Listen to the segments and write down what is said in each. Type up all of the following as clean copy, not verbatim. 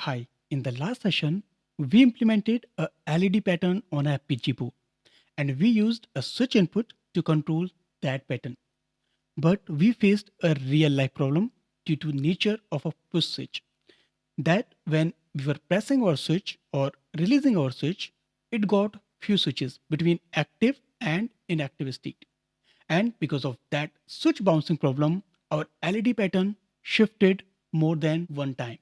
Hi, in the last session, we implemented a LED pattern on a FPGA board and we used a switch input to control that pattern. But we faced a real life problem due to nature of a push switch. That when we were pressing our switch or releasing our switch, it got few switches between active and inactive state. And because of that switch bouncing problem, our LED pattern shifted more than one time.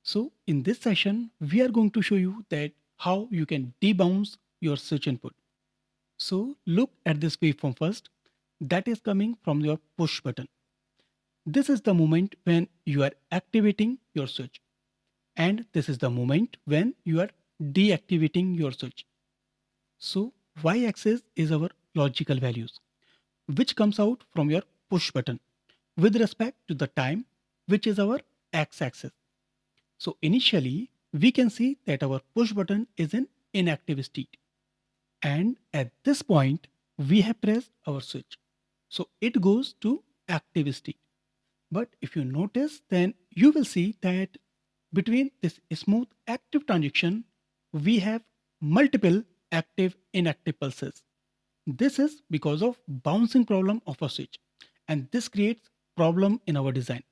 So in this session, we are going to show you that how you can debounce your switch input. So look at this waveform first. That is coming from your push button. This is the moment when you are activating your switch. And this is the moment when you are deactivating your switch. So y-axis is our logical values, which comes out from your push button with respect to the time, which is our x-axis. So initially, we can see that our push button is in inactive state. And at this point, we have pressed our switch. So it goes to active state. But if you notice, then you will see that between this smooth active transition, we have multiple active inactive pulses. This is because of bouncing problem of a switch. And this creates problem in our design.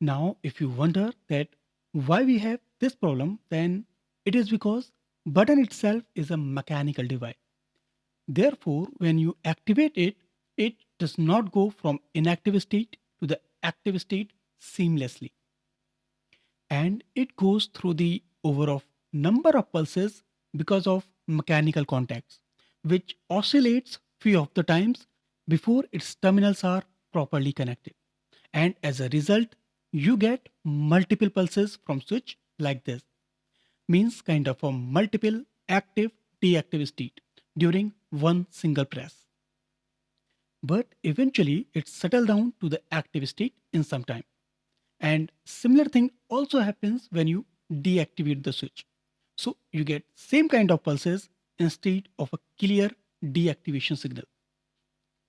Now, if you wonder that why we have this problem, then it is because button itself is a mechanical device. Therefore, when you activate it, it does not go from inactive state to the active state seamlessly. And it goes through the over of number of pulses because of mechanical contacts, which oscillates few of the times before its terminals are properly connected. And as a result, you get multiple pulses from switch like this, means kind of a multiple active deactive state during one single press. But eventually it settle down to the active state in some time. And similar thing also happens when you deactivate the switch. So you get same kind of pulses instead of a clear deactivation signal.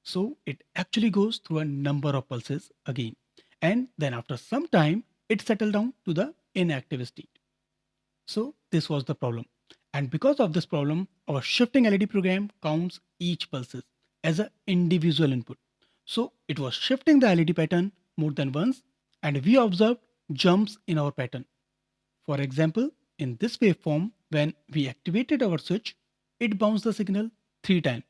So it actually goes through a number of pulses again. And then after some time, it settled down to the inactive state. So this was the problem. And because of this problem, our shifting LED program counts each pulses as an individual input. So it was shifting the LED pattern more than once and we observed jumps in our pattern. For example, in this waveform, when we activated our switch, it bounced the signal 3 times.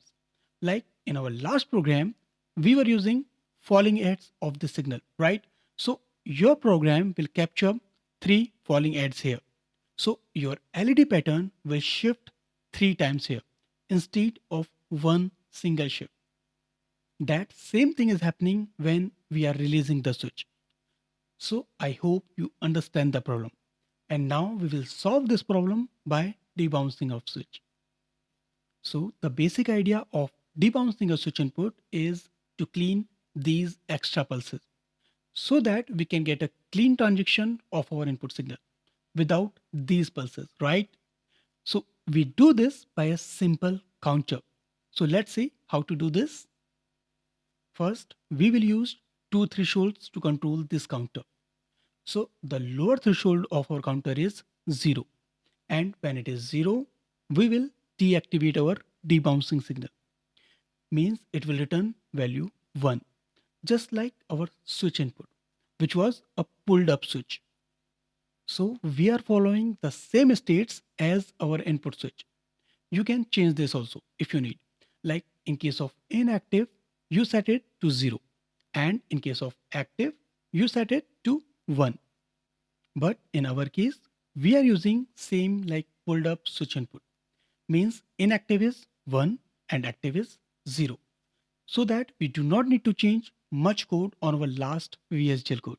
Like in our last program, we were using falling edges of the signal, right? So your program will capture 3 falling edges here. So your LED pattern will shift 3 times here instead of one single shift. That same thing is happening when we are releasing the switch. So I hope you understand the problem. And now we will solve this problem by debouncing of switch. So the basic idea of debouncing a switch input is to clean these extra pulses so that we can get a clean transition of our input signal without these pulses, right? So we do this by a simple counter. So let's see how to do this. First, we will use two thresholds to control this counter. So the lower threshold of our counter is 0. And when it is 0, we will deactivate our debouncing signal. Means it will return value 1, just like our switch input, which was a pulled up switch. So we are following the same states as our input switch. You can change this also if you need. Like in case of inactive, you set it to 0. And in case of active, you set it to 1. But in our case, we are using same like pulled up switch input. Means inactive is 1 and active is 0. So that we do not need to change much code on our last VHDL code.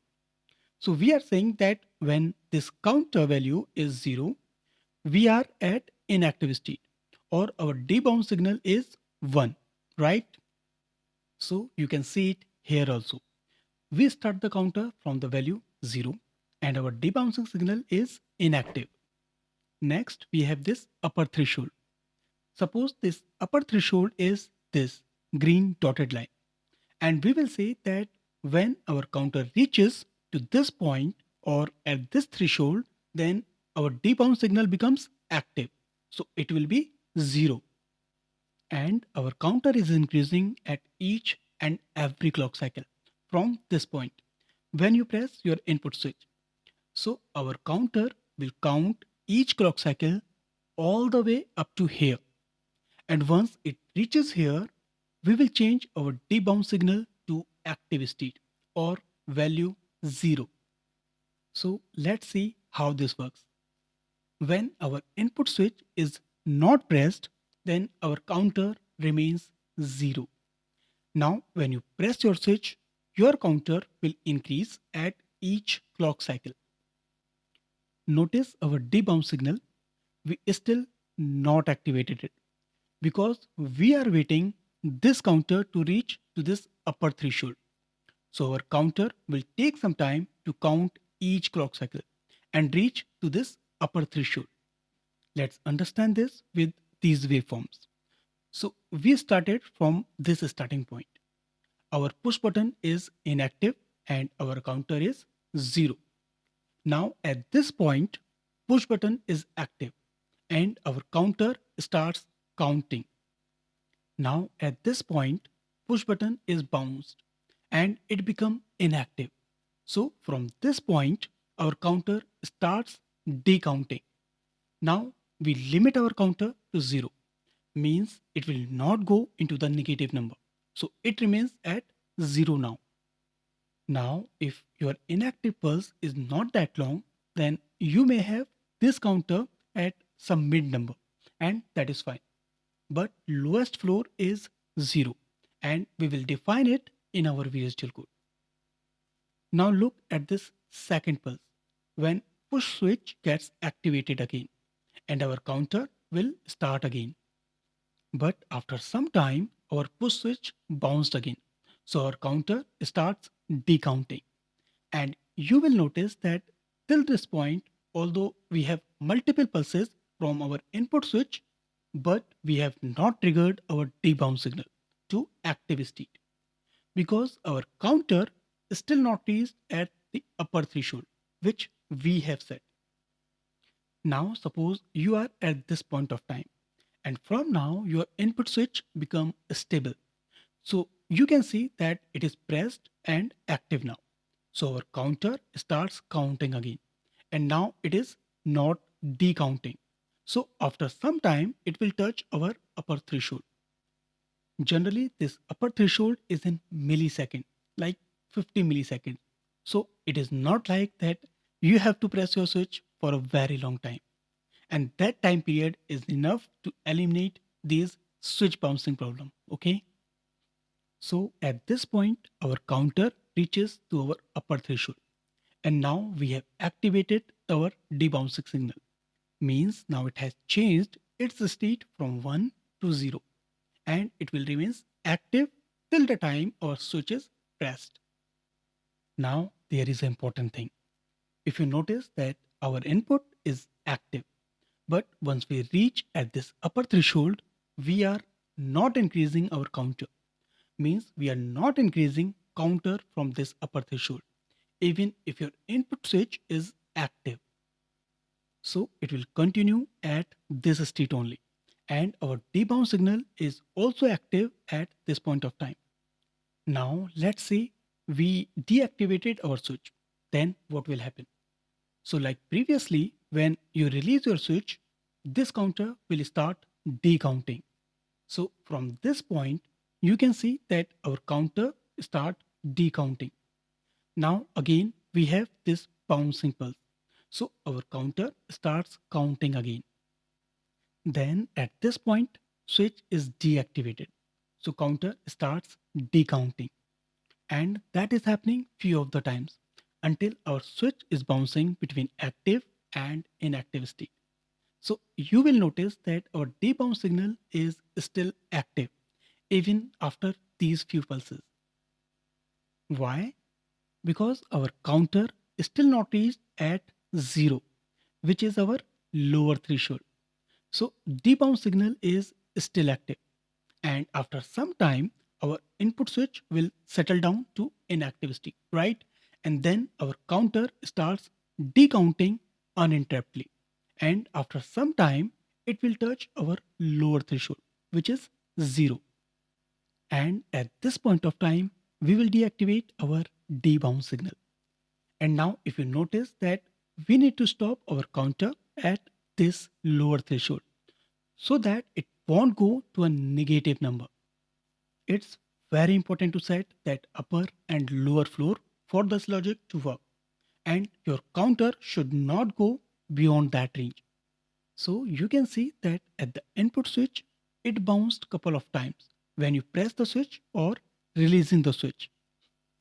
So we are saying that when this counter value is 0, we are at inactive state or our debounce signal is 1, right? So you can see it here also. We start the counter from the value 0 and our debouncing signal is inactive. Next, we have this upper threshold. Suppose this upper threshold is this green dotted line. And we will say that when our counter reaches to this point or at this threshold, then our debound signal becomes active. So it will be 0. And our counter is increasing at each and every clock cycle from this point when you press your input switch. So our counter will count each clock cycle all the way up to here. And once it reaches here, we will change our debound signal to active state or value 0. So let's see how this works. When our input switch is not pressed, then our counter remains 0. Now, when you press your switch, your counter will increase at each clock cycle. Notice our debound signal, we still not activated it because we are waiting this counter to reach to this upper threshold. So our counter will take some time to count each clock cycle and reach to this upper threshold. Let's understand this with these waveforms. So we started from this starting point. Our push button is inactive and our counter is 0. Now at this point, push button is active and our counter starts counting. Now at this point, push button is bounced and it become inactive. So from this point, our counter starts decounting. Now we limit our counter to 0, means it will not go into the negative number. So it remains at 0 now. Now, if your inactive pulse is not that long, then you may have this counter at some mid number, and that is fine. But lowest floor is 0, and we will define it in our VHDL code. Now look at this second pulse when push switch gets activated again, and our counter will start again. But after some time, our push switch bounced again. So our counter starts decounting. And you will notice that till this point, although we have multiple pulses from our input switch, but we have not triggered our debound signal to active state because our counter is still not reached at the upper threshold, which we have set. Now suppose you are at this point of time and from now your input switch become stable. So you can see that it is pressed and active now. So our counter starts counting again and now it is not decounting. So after some time it will touch our upper threshold. Generally this upper threshold is in millisecond, like 50 milliseconds. So it is not like that you have to press your switch for a very long time. And that time period is enough to eliminate these switch bouncing problem. Okay. So at this point, our counter reaches to our upper threshold. And now we have activated our debouncing signal. Means now it has changed its state from 1 to 0. And it will remain active till the time our switch is pressed. Now there is an important thing. If you notice that our input is active, but once we reach at this upper threshold, we are not increasing our counter. Means we are not increasing counter from this upper threshold, even if your input switch is active. So it will continue at this state only. And our debound signal is also active at this point of time. Now let's say we deactivated our switch. Then what will happen? So like previously, when you release your switch, this counter will start decounting. So from this point, you can see that our counter start decounting. Now again, we have this bouncing pulse. So our counter starts counting again. Then at this point, switch is deactivated. So counter starts decounting. And that is happening few of the times until our switch is bouncing between active and inactive state. So you will notice that our debound signal is still active even after these few pulses. Why? Because our counter is still not reached at 0, which is our lower threshold. So debound signal is still active. And after some time, our input switch will settle down to inactive state, right? And then our counter starts decounting uninterruptedly. And after some time, it will touch our lower threshold, which is 0. And at this point of time, we will deactivate our debounce signal. And now if you notice that we need to stop our counter at this lower threshold so that it won't go to a negative number. It's very important to set that upper and lower floor for this logic to work. And your counter should not go beyond that range. So you can see that at the input switch, it bounced couple of times when you press the switch or releasing the switch.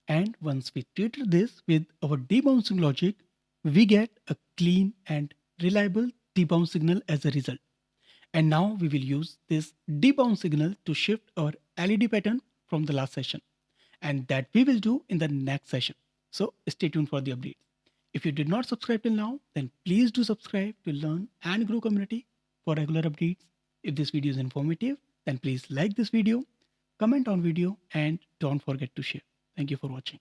And once we treated this with our debouncing logic, we get a clean and reliable debounce signal as a result. And now we will use this debounce signal to shift our LED pattern from the last session. And that we will do in the next session. So stay tuned for the updates. If you did not subscribe till now, then please do subscribe to learn and grow community for regular updates. If this video is informative, then please like this video, comment on video, and don't forget to share. Thank you for watching.